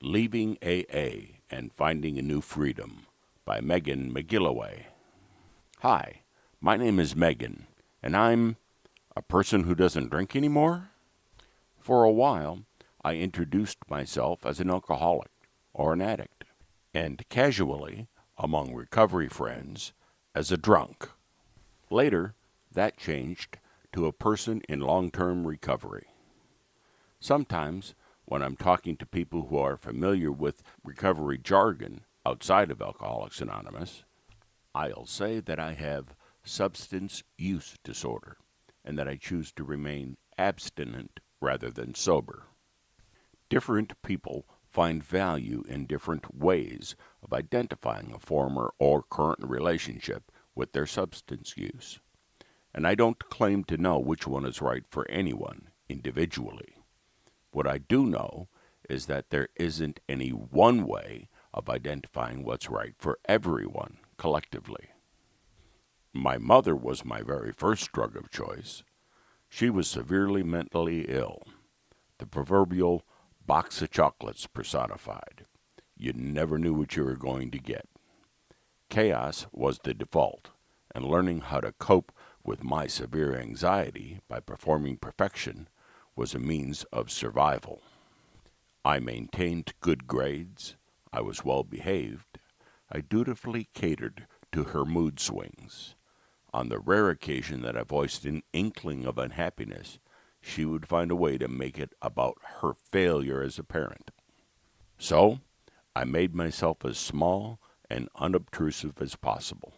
Leaving AA and Finding a New Freedom by Megan McGilloway. Hi, my name is Megan, and I'm a person who doesn't drink anymore. For a while, I introduced myself as an alcoholic or an addict, and casually, among recovery friends, as a drunk. Later, that changed to a person in long-term recovery. Sometimes, when I'm talking to people who are familiar with recovery jargon outside of Alcoholics Anonymous, I'll say that I have substance use disorder and that I choose to remain abstinent rather than sober. Different people find value in different ways of identifying a former or current relationship with their substance use, and I don't claim to know which one is right for anyone individually. What I do know is that there isn't any one way of identifying what's right for everyone collectively. My mother was my very first drug of choice. She was severely mentally ill, the proverbial box of chocolates personified. You never knew what you were going to get. Chaos was the default, and learning how to cope with my severe anxiety by performing perfection was a means of survival. I maintained good grades, I was well behaved, I dutifully catered to her mood swings. On the rare occasion that I voiced an inkling of unhappiness, she would find a way to make it about her failure as a parent. So, I made myself as small and unobtrusive as possible.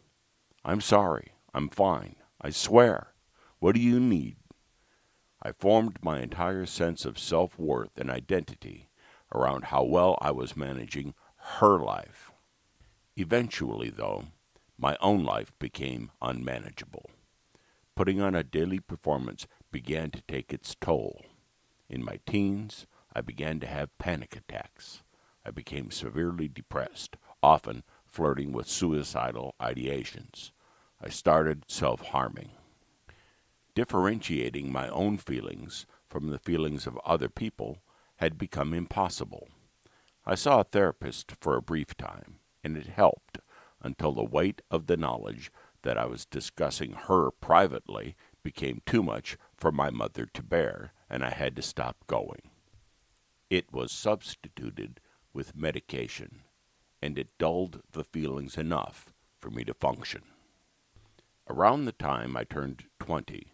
I'm sorry, I'm fine, I swear. What do you need? I formed my entire sense of self-worth and identity around how well I was managing her life. Eventually, though, my own life became unmanageable. Putting on a daily performance began to take its toll. In my teens, I began to have panic attacks. I became severely depressed, often flirting with suicidal ideations. I started self-harming. Differentiating my own feelings from the feelings of other people had become impossible. I saw a therapist for a brief time, and it helped until the weight of the knowledge that I was discussing her privately became too much for my mother to bear, and I had to stop going. It was substituted with medication, and it dulled the feelings enough for me to function. Around the time I turned 20,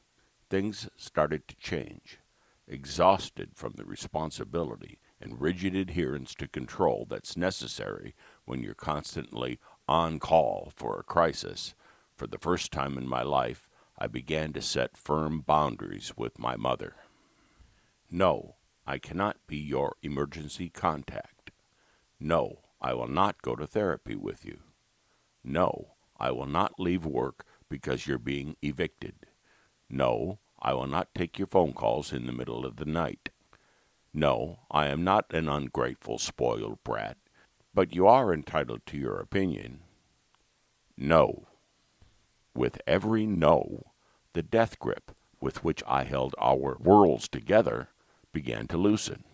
things started to change. Exhausted from the responsibility and rigid adherence to control that's necessary when you're constantly on call for a crisis, for the first time in my life, I began to set firm boundaries with my mother. No, I cannot be your emergency contact. No, I will not go to therapy with you. No, I will not leave work because you're being evicted. No, I will not take your phone calls in the middle of the night. No, I am not an ungrateful, spoiled brat, but you are entitled to your opinion. No. With every no, the death grip with which I held our worlds together began to loosen.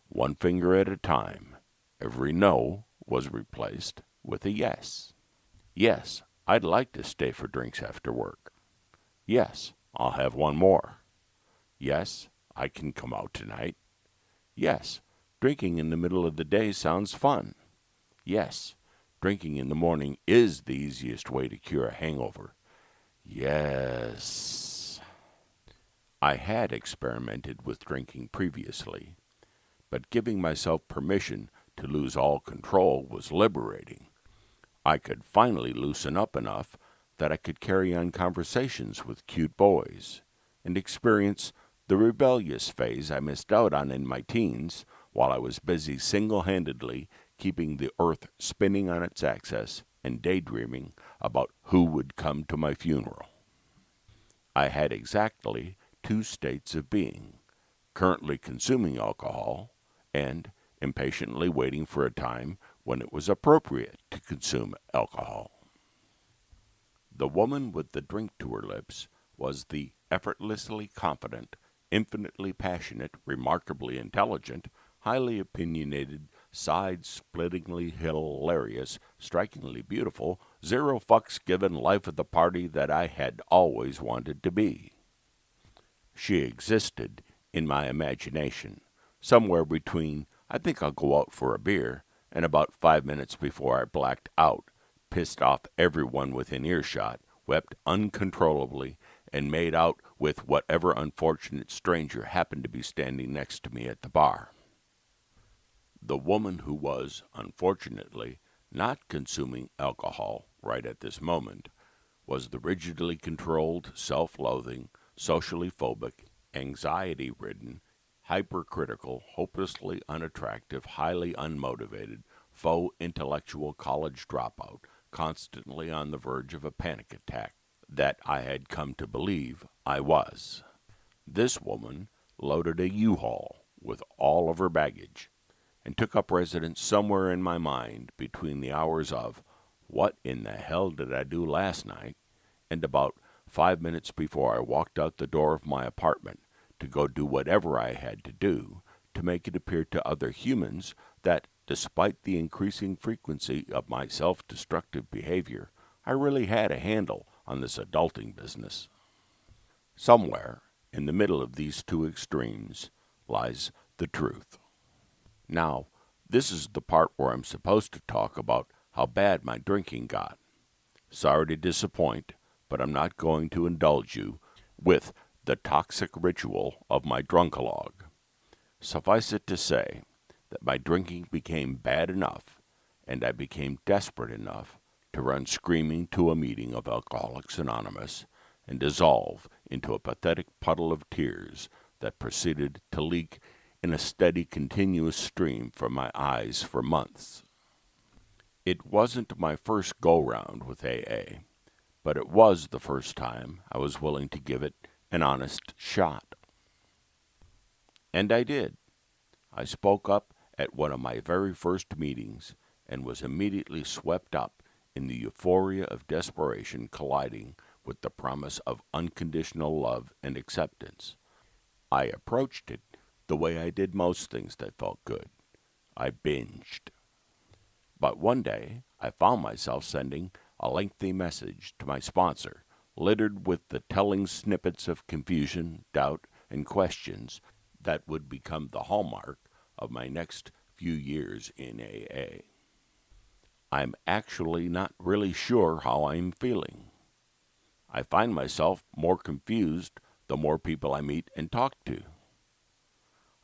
One finger at a time, every no was replaced with a yes. Yes, I'd like to stay for drinks after work. Yes, I'll have one more. Yes, I can come out tonight. Yes, drinking in the middle of the day sounds fun. Yes, drinking in the morning is the easiest way to cure a hangover. Yes. I had experimented with drinking previously, but giving myself permission to lose all control was liberating. I could finally loosen up enough that I could carry on conversations with cute boys and experience the rebellious phase I missed out on in my teens while I was busy single-handedly keeping the earth spinning on its axis and daydreaming about who would come to my funeral. I had exactly two states of being, currently consuming alcohol and impatiently waiting for a time when it was appropriate to consume alcohol. The woman with the drink to her lips was the effortlessly confident, infinitely passionate, remarkably intelligent, highly opinionated, side-splittingly hilarious, strikingly beautiful, zero fucks given life of the party that I had always wanted to be. She existed in my imagination, somewhere between "I think I'll go out for a beer" and about 5 minutes before I blacked out, pissed off everyone within earshot, wept uncontrollably, and made out with whatever unfortunate stranger happened to be standing next to me at the bar. The woman who was, unfortunately, not consuming alcohol right at this moment was the rigidly controlled, self-loathing, socially phobic, anxiety-ridden, hypercritical, hopelessly unattractive, highly unmotivated, faux intellectual college dropout, constantly on the verge of a panic attack, that I had come to believe I was. This woman loaded a U-Haul with all of her baggage and took up residence somewhere in my mind between the hours of "what in the hell did I do last night?" and about 5 minutes before I walked out the door of my apartment to go do whatever I had to do to make it appear to other humans that, despite the increasing frequency of my self-destructive behavior, I really had a handle on this adulting business. Somewhere in the middle of these two extremes lies the truth. Now, this is the part where I'm supposed to talk about how bad my drinking got. Sorry to disappoint, but I'm not going to indulge you with the toxic ritual of my drunkalogue. Suffice it to say that my drinking became bad enough, and I became desperate enough to run screaming to a meeting of Alcoholics Anonymous and dissolve into a pathetic puddle of tears that proceeded to leak in a steady, continuous stream from my eyes for months. It wasn't my first go-round with AA, but it was the first time I was willing to give it an honest shot. And I did. I spoke up at one of my very first meetings and was immediately swept up in the euphoria of desperation colliding with the promise of unconditional love and acceptance. I approached it the way I did most things that felt good. I binged. But one day, I found myself sending a lengthy message to my sponsor, littered with the telling snippets of confusion, doubt, and questions that would become the hallmark of my next few years in AA. I'm actually not really sure how I'm feeling. I find myself more confused the more people I meet and talk to.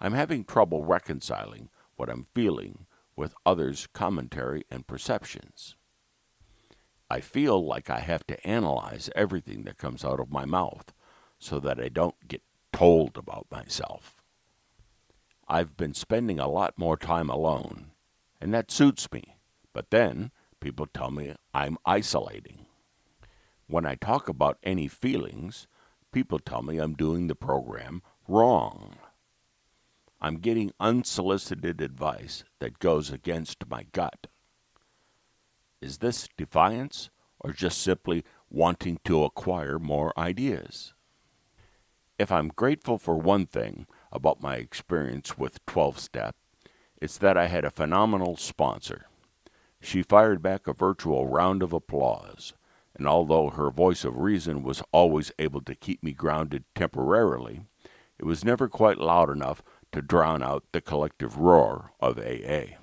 I'm having trouble reconciling what I'm feeling with others' commentary and perceptions. I feel like I have to analyze everything that comes out of my mouth so that I don't get told about myself. I've been spending a lot more time alone, and that suits me, but then people tell me I'm isolating. When I talk about any feelings, people tell me I'm doing the program wrong. I'm getting unsolicited advice that goes against my gut. Is this defiance or just simply wanting to acquire more ideas? If I'm grateful for one thing about my experience with 12-Step, it's that I had a phenomenal sponsor. She fired back a virtual round of applause, and although her voice of reason was always able to keep me grounded temporarily, it was never quite loud enough to drown out the collective roar of AA.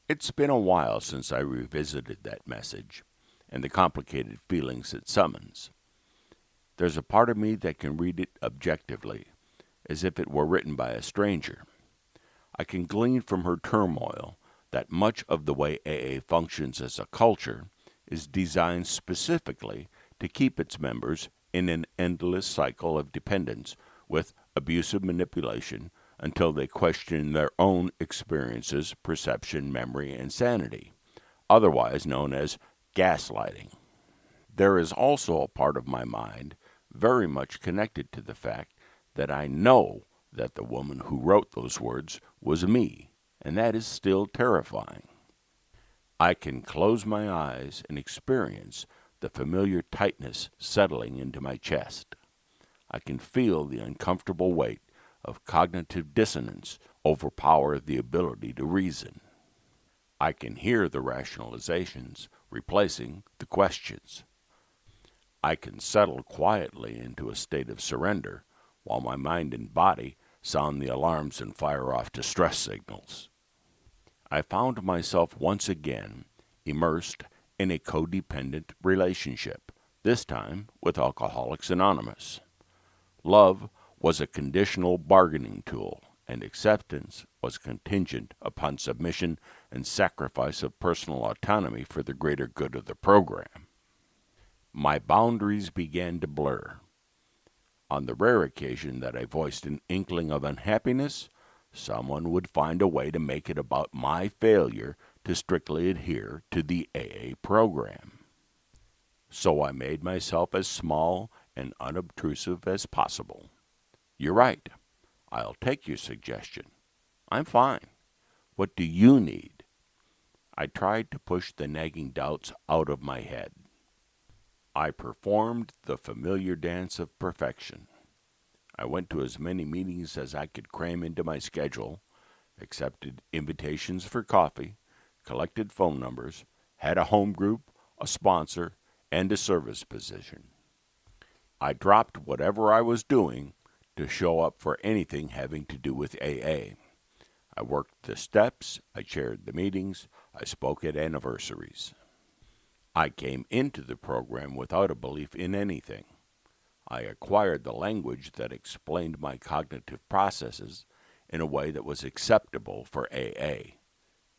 It's been a while since I revisited that message and the complicated feelings it summons. There's a part of me that can read it objectively, as if it were written by a stranger. I can glean from her turmoil that much of the way AA functions as a culture is designed specifically to keep its members in an endless cycle of dependence with abusive manipulation until they question their own experiences, perception, memory, and sanity, otherwise known as gaslighting. There is also a part of my mind very much connected to the fact that I know that the woman who wrote those words was me, and that is still terrifying. I can close my eyes and experience the familiar tightness settling into my chest. I can feel the uncomfortable weight of cognitive dissonance overpower the ability to reason. I can hear the rationalizations replacing the questions. I can settle quietly into a state of surrender while my mind and body sound the alarms and fire off distress signals. I found myself once again immersed in a codependent relationship, this time with Alcoholics Anonymous. Love was a conditional bargaining tool, and acceptance was contingent upon submission and sacrifice of personal autonomy for the greater good of the program. My boundaries began to blur. On the rare occasion that I voiced an inkling of unhappiness, someone would find a way to make it about my failure to strictly adhere to the AA program. So I made myself as small and unobtrusive as possible. You're right. I'll take your suggestion. I'm fine. What do you need? I tried to push the nagging doubts out of my head. I performed the familiar dance of perfection. I went to as many meetings as I could cram into my schedule, accepted invitations for coffee, collected phone numbers, had a home group, a sponsor, and a service position. I dropped whatever I was doing to show up for anything having to do with AA. I worked the steps, I chaired the meetings, I spoke at anniversaries. I came into the program without a belief in anything. I acquired the language that explained my cognitive processes in a way that was acceptable for AA.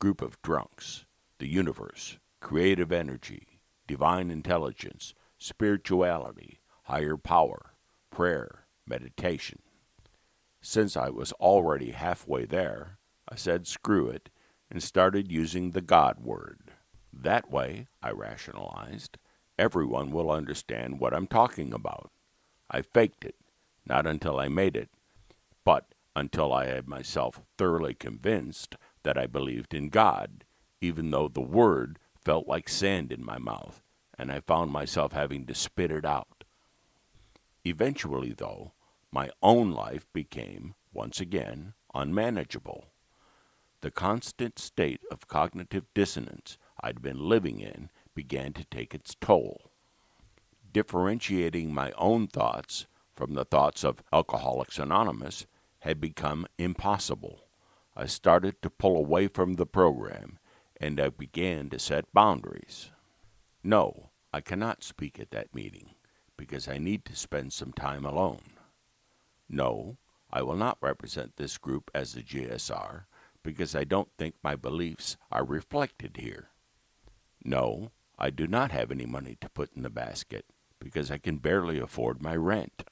Group of drunks, the universe, creative energy, divine intelligence, spirituality, higher power, prayer, meditation. Since I was already halfway there, I said screw it and started using the God word. That way, I rationalized, everyone will understand what I'm talking about. I faked it, not until I made it, but until I had myself thoroughly convinced that I believed in God, even though the word felt like sand in my mouth, and I found myself having to spit it out. Eventually, though, my own life became, once again, unmanageable. The constant state of cognitive dissonance I'd been living in began to take its toll. Differentiating my own thoughts from the thoughts of Alcoholics Anonymous had become impossible. I started to pull away from the program, and I began to set boundaries. No, I cannot speak at that meeting, because I need to spend some time alone. No, I will not represent this group as a GSR, because I don't think my beliefs are reflected here. No, I do not have any money to put in the basket, because I can barely afford my rent.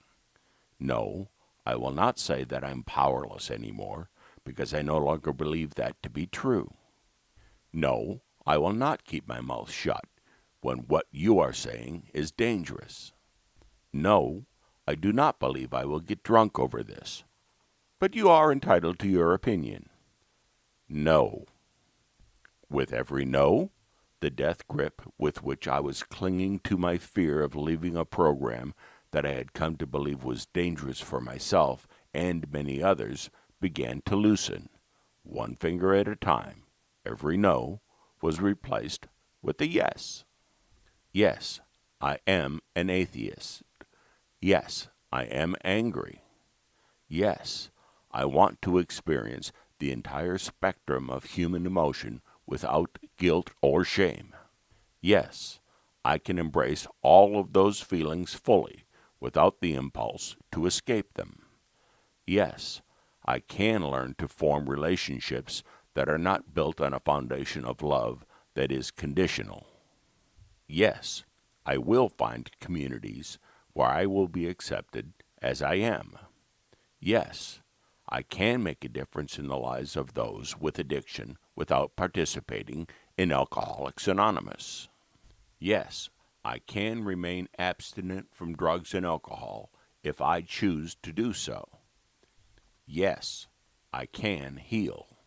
No, I will not say that I'm powerless anymore, because I no longer believe that to be true. No, I will not keep my mouth shut when what you are saying is dangerous. No, I do not believe I will get drunk over this, but you are entitled to your opinion. No. With every no, the death grip with which I was clinging to my fear of leaving a program that I had come to believe was dangerous for myself and many others began to loosen. One finger at a time, every no was replaced with a yes. Yes, I am an atheist. Yes, I am angry. Yes, I want to experience the entire spectrum of human emotion without guilt or shame. Yes, I can embrace all of those feelings fully without the impulse to escape them. Yes, I can learn to form relationships that are not built on a foundation of love that is conditional. Yes, I will find communities where I will be accepted as I am. Yes, I can make a difference in the lives of those with addiction without participating in Alcoholics Anonymous. Yes, I can remain abstinent from drugs and alcohol if I choose to do so. Yes, I can heal.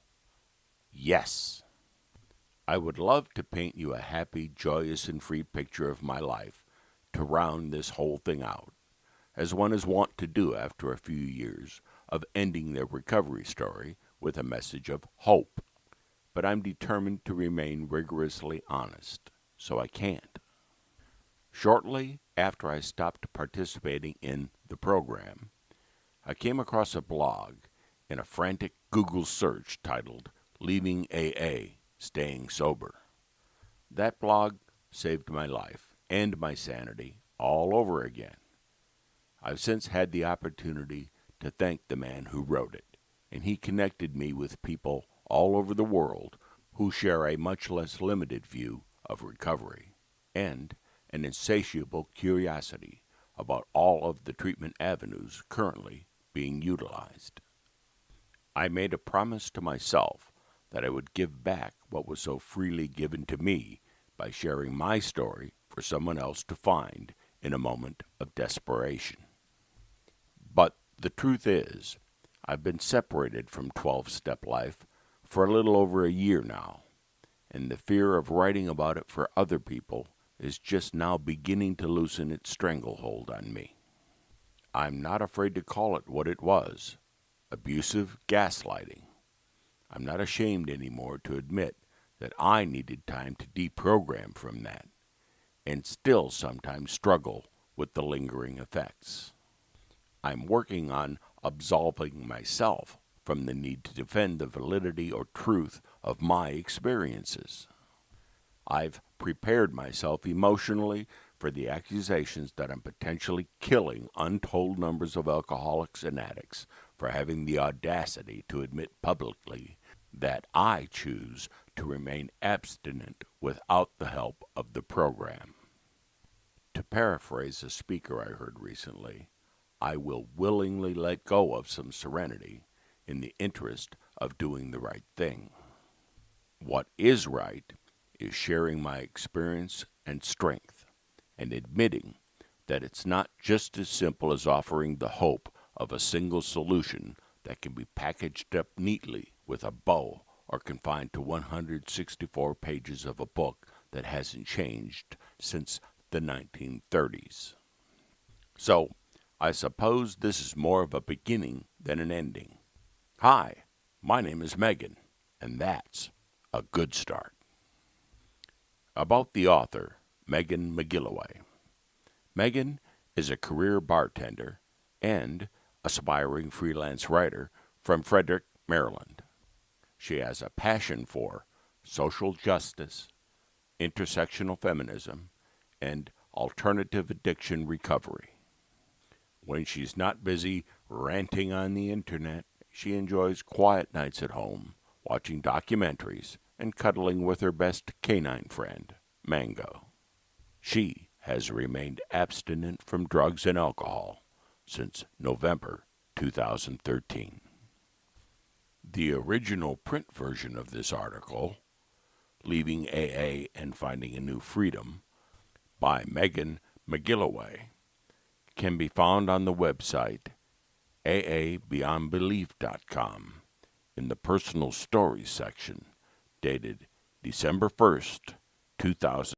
Yes. I would love to paint you a happy, joyous, and free picture of my life to round this whole thing out, as one is wont to do after a few years of ending their recovery story with a message of hope, but I'm determined to remain rigorously honest, so I can't. Shortly after I stopped participating in the program, I came across a blog in a frantic Google search titled Leaving AA, Staying Sober. That blog saved my life and my sanity all over again. I've since had the opportunity to thank the man who wrote it, and he connected me with people all over the world who share a much less limited view of recovery and an insatiable curiosity about all of the treatment avenues currently being utilized. I made a promise to myself that I would give back what was so freely given to me by sharing my story for someone else to find in a moment of desperation. But the truth is, I've been separated from 12-step life for a little over a year now, and the fear of writing about it for other people is just now beginning to loosen its stranglehold on me. I'm not afraid to call it what it was, abusive gaslighting. I'm not ashamed anymore to admit that I needed time to deprogram from that, and still sometimes struggle with the lingering effects. I'm working on absolving myself from the need to defend the validity or truth of my experiences. I've prepared myself emotionally for the accusations that I'm potentially killing untold numbers of alcoholics and addicts for having the audacity to admit publicly that I choose to remain abstinent without the help of the program. To paraphrase a speaker I heard recently, I will willingly let go of some serenity in the interest of doing the right thing. What is right is sharing my experience and strength, and admitting that it's not just as simple as offering the hope of a single solution that can be packaged up neatly with a bow or confined to 164 pages of a book that hasn't changed since the 1930s. So, I suppose this is more of a beginning than an ending. Hi, my name is Megan, and that's a good start. About the author, Megan McGilloway. Megan is a career bartender and aspiring freelance writer from Frederick, Maryland. She has a passion for social justice, intersectional feminism, and alternative addiction recovery. When she's not busy ranting on the internet, she enjoys quiet nights at home, watching documentaries, and cuddling with her best canine friend, Mango. She has remained abstinent from drugs and alcohol since November 2013. The original print version of this article, Leaving AA and Finding a New Freedom, by Megan McGilloway, can be found on the website aabeyondbelief.com in the personal stories section, dated December 1st, 2000.